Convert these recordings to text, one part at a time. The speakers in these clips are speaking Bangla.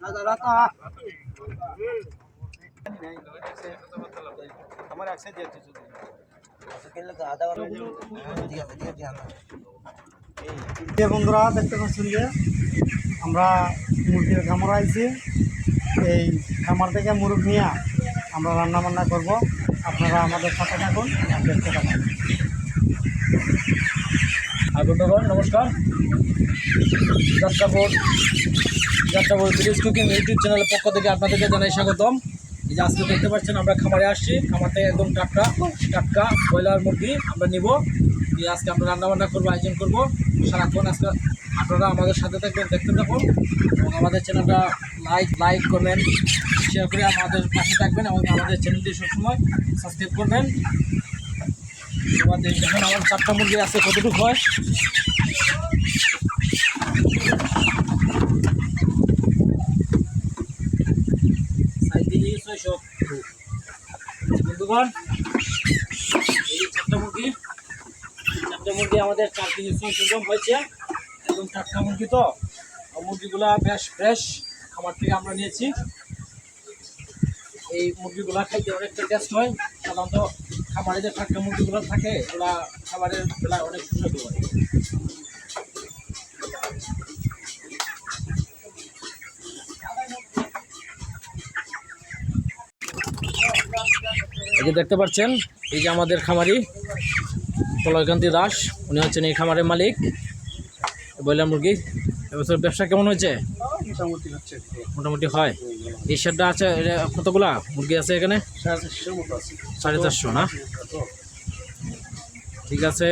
বন্ধুরা দেখতে পাচ্ছেন যে আমরা মুরগির খামার আইছি। এই খামার থেকে মুরগ নিয়ে আমরা রান্না বান্না করব। আপনারা আমাদের সাথে থাকুন আর দেখতে থাকুন। বন্ধুগণ নমস্কার, যাত্রাপুর ভিলেজ কুকিং ইউটিউব চ্যানেলের পক্ষ থেকে আপনাদেরকে জানাই স্বাগতম। এই যে আজকে দেখতে পাচ্ছেন আমরা খামারে আসছি। খামার থেকে একদম টাটকা ব্রয়লার মুরগি আমরা নিব। দিয়ে আজকে আমরা রান্নাবান্না করবো, আয়োজন করবো সারাক্ষণ। আজকে আপনারা আমাদের সাথে থাকবেন, দেখতে থাকুন এবং আমাদের চ্যানেলটা লাইক করবেন, শেয়ার করে আমাদের পাশে থাকবেন এবং আমাদের চ্যানেলটি সবসময় সাবস্ক্রাইব করবেন। এবার দেখুন আমার 4টা মুরগি আছে, কতটুকু হয়। বন্ধুগণ এই 4টা মুরগি আমাদের 4 কেজি 600 গ্রাম হয়েছে। একদম টাটকা মুরগি, তো মুরগিগুলা বেশ ফ্রেশ খামার থেকে আমরা নিয়েছি। এই মুরগিগুলা খাইতে অনেকটা টেস্ট হয়। সাধারণত খাবারে যে টাটকা মুরগিগুলো থাকে ওগুলা খাবারের বেলায় অনেক সুস্বাদু হয়। এই যে দেখতে পাচ্ছেন, এই যে আমাদের খামারি প্রলয়কান্তি দাস, উনি হচ্ছেন এই খামারের মালিক। ব্রয়লার মুরগি এবছর ব্যবসা কেমন হয়েছে? মোটামুটি হয়। এই শেডটা আছে, কতগুলা মুরগি আছে এখানে? 450 না? ঠিক আছে।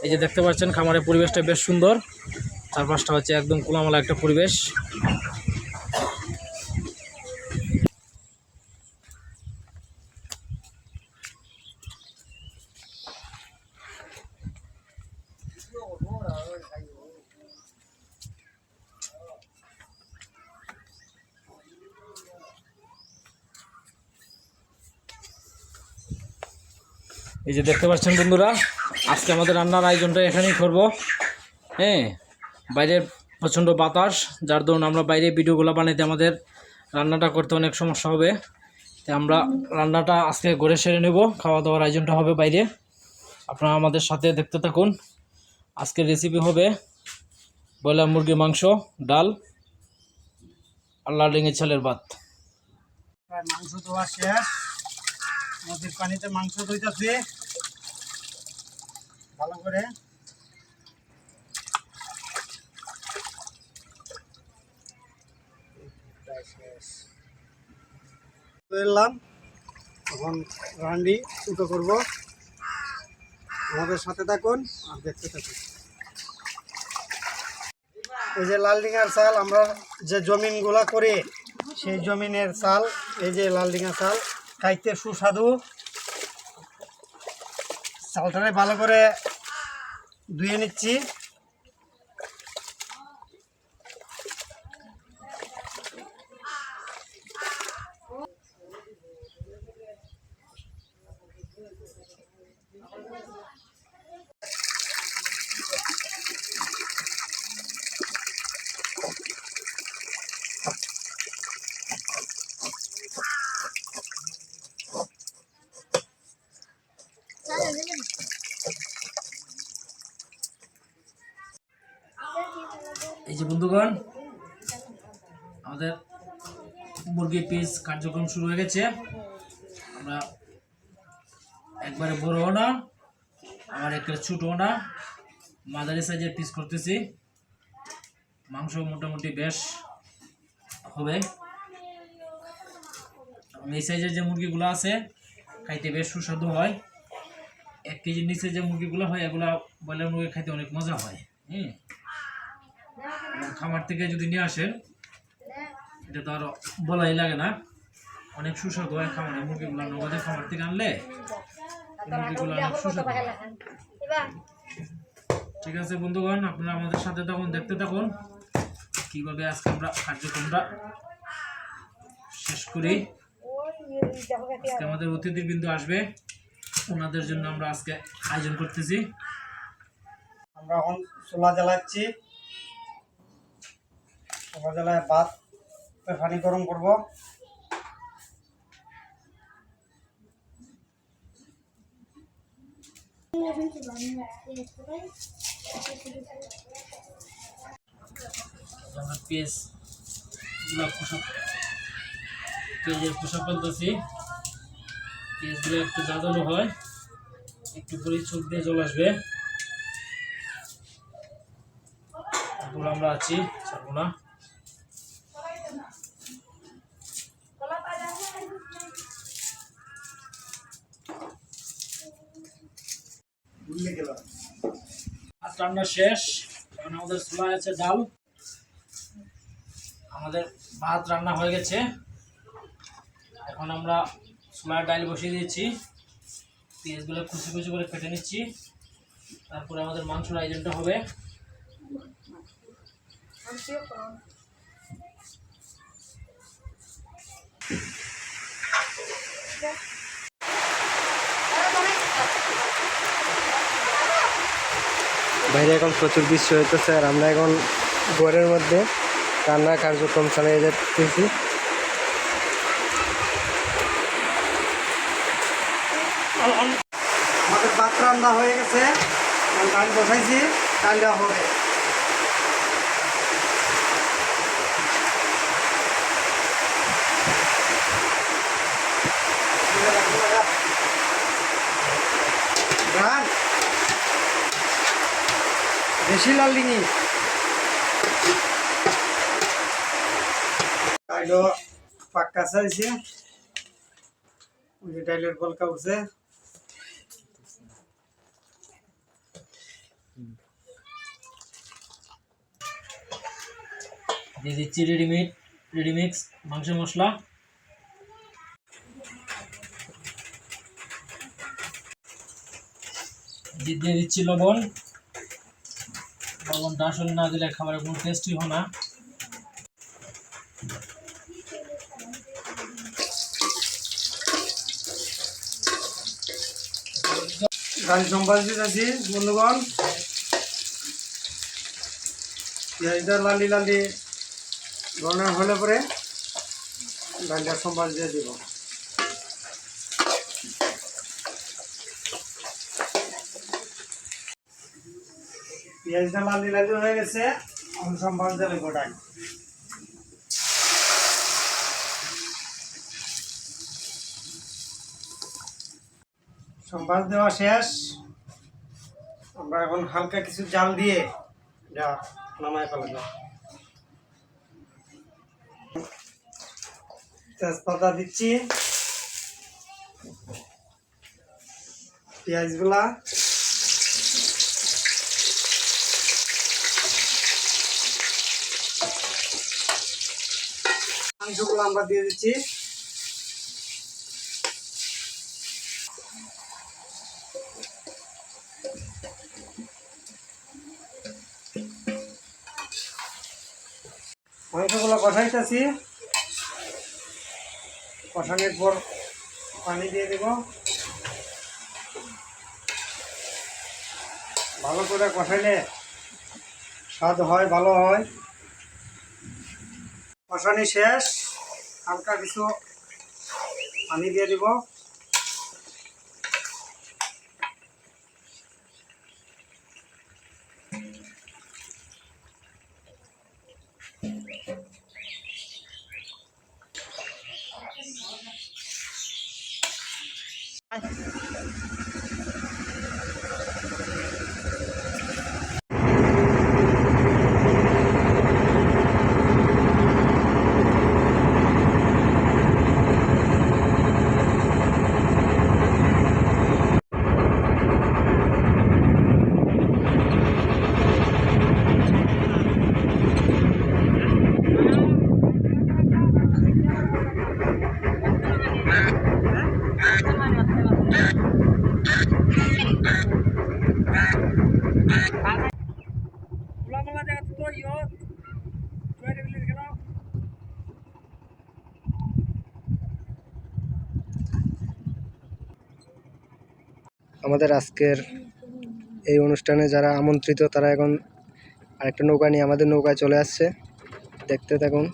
এই যে দেখতে পাচ্ছেন খামারের পরিবেশটা বেশ সুন্দর, চারপাশটা হচ্ছে একদম খোলামেলা একটা পরিবেশ। এই যে দেখতে পাচ্ছেন বন্ধুরা, আজকে আমাদের রান্নার আয়োজনটা এখানেই করব। হ্যাঁ, বাইরের প্রচণ্ড বাতাস, যার দরুন আমরা বাইরে ভিডিওগুলো বানাইতে আমাদের রান্নাটা করতে অনেক সমস্যা হবে। তাই আমরা রান্নাটা আজকে ঘরে সেরে নেব। খাওয়া দাওয়ার আয়োজনটা হবে বাইরে। আপনারা আমাদের সাথে দেখতে থাকুন। আজকের রেসিপি হবে ব্রয়লার মুরগির মাংস, ডাল আর লাল ডিঙের চালের ভাত। মাংস ধোয়া শেষ, নদীর পানিতে মাংস ধুইতেছি ভালো করে। এলাম এখন রান্ডি উটো করব। আমাদের সাথে থাকুন আর দেখতে থাকুন। এই যে লাল ডিঙার চাল, আমরা যে জমিনগুলা করি সেই জমিনের চাল। এই যে লাল ডিঙা চাল, খাইতে সুস্বাদু। চালটারে ভালো করে ধুয়ে নিচ্ছি। এই যে বন্ধুগণ, আমাদের মুরগির পিস কার্যক্রম শুরু হয়ে গেছে। আমরা একবারে বড়ও না, আবার একবারে ছোটও না, মাঝারি সাইজের পিস করতেছি। মাংস মোটামুটি বেশ হবে। এই সাইজের যে মুরগিগুলো আছে খাইতে বেশ সুস্বাদু হয়। 1 কেজির নিচে যে মুরগিগুলো হয় এগুলা ব্রয়লার মুরগি খাইতে অনেক মজা হয়। খামার থেকে যদি নিয়ে আসেন এটা তো আর বলাই লাগে না, অনেক সুস্বাদু হয়। খামারের মুরগিগুলো নগদের খামার থেকে আনলে মুরগিগুলো অনেক সুস্বাদু হয়। ঠিক আছে বন্ধুগণ, আপনারা আমাদের সাথে থাকুন, দেখতে থাকুন কিভাবে আজকে আমরা কার্যক্রমটা শেষ করি। আজকে আমাদের অতিথিবৃন্দ আসবে, ওনাদের জন্য আমরা আজকে আয়োজন করতেছি। আমরা এখন চুলা জ্বালাচ্ছি। চুলা জ্বালায় ভাত পানি গরম করব। আমরা পেঁয়াজ পেঁয়াজের খোসা ফেলতেছি। পেঁয়াজগুলো একটু জাদানো হয়, একটু করে চোখ দিয়ে জল আসবে, তারপর আমরা আছি ছাড়বো না। ভাত রান্না শেষ। এখন আমাদের চুলায় আছে ডাল। আমাদের ভাত রান্না হয়ে গেছে। এখন আমরা চুলায় ডাল বসিয়ে দিয়েছি। পেঁয়াজগুলো কুচি কুচি করে কেটে নিচ্ছি। তারপরে আমাদের মাংসের আয়োজনটা হবে। বাইরে এখন প্রচুর বৃষ্টি হইতেছে আর আমরা এখন ঘরের মধ্যে রান্নার কার্যক্রম চালিয়ে যাচ্ছি। আমাদের ভাত রান্না হয়ে গেছে, ডাল বসাইছি, ডালটা হবে। ডাল বেশি লাল ডিঙি ডাইলও পাক্কা চাইছে, ওই যে ডাইলের বলকা উঠছে। দিয়ে দিচ্ছি রেডিমিক্স মাংস মশলা। দিয়ে দিচ্ছি লবণ। লবণটা আসলে না দিলে খাবারের কোনো টেস্টই হয় না। ডাল সম্বাস দিতেছি বন্ধুগণ। পেঁয়াজটা লালি লালি ধরনের হলে পরে ডালটা সম্বাস দিয়ে দিব। পেঁয়াজটা লালি লালি হয়ে গেছে, সম্বাস দেবে গোটাই। সম্বাস দেওয়া শেষ। আমরা এখন হালকা কিছু জাল দিয়ে এটা নামায় ফেলে দেব। তেজপাতা দিচ্ছি, পেঁয়াজগুলা, মাংসগুলো আমরা দিয়ে দিচ্ছি। মাংসগুলো কষাইতেছি, কষানোর পর পানি দিয়ে দেব। ভালো করে কষাইলে স্বাদ হয়, ভালো হয়। কষানি শেষ, হালকা কিছু পানি দিয়ে দিব। আমাদের আজকের এই অনুষ্ঠানে যারা আমন্ত্রিত তারা এখন আরেকটা নৌকা নিয়ে আমাদের নৌকায় চলে আসছে। দেখতে থাকুন।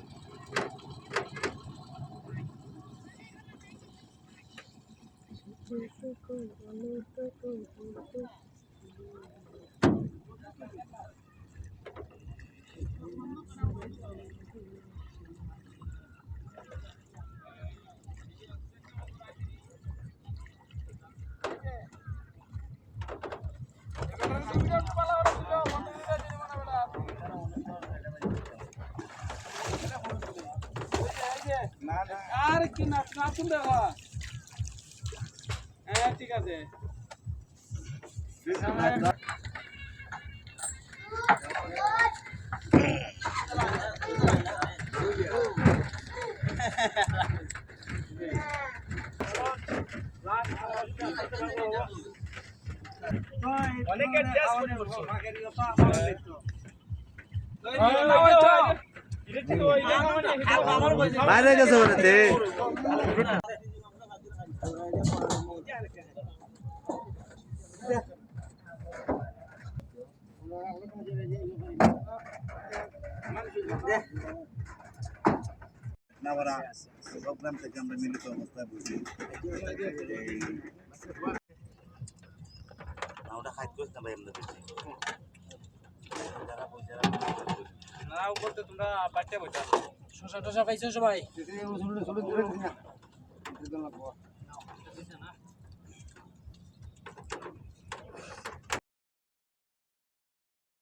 আর কি না নাচুন দেখা হ্যাঁ ঠিক আছে অনেকে টেস্ট করে করছো বাইরে গেছে বলেতে নাওরা প্রোগ্রাম থেকে আমরা মিলিত অবস্থায় বলছি ওটা খাইত করতে ভাই আমরা না বলতে তোমরা বাচ্চা বসে শশা টশা খাইছো সবাই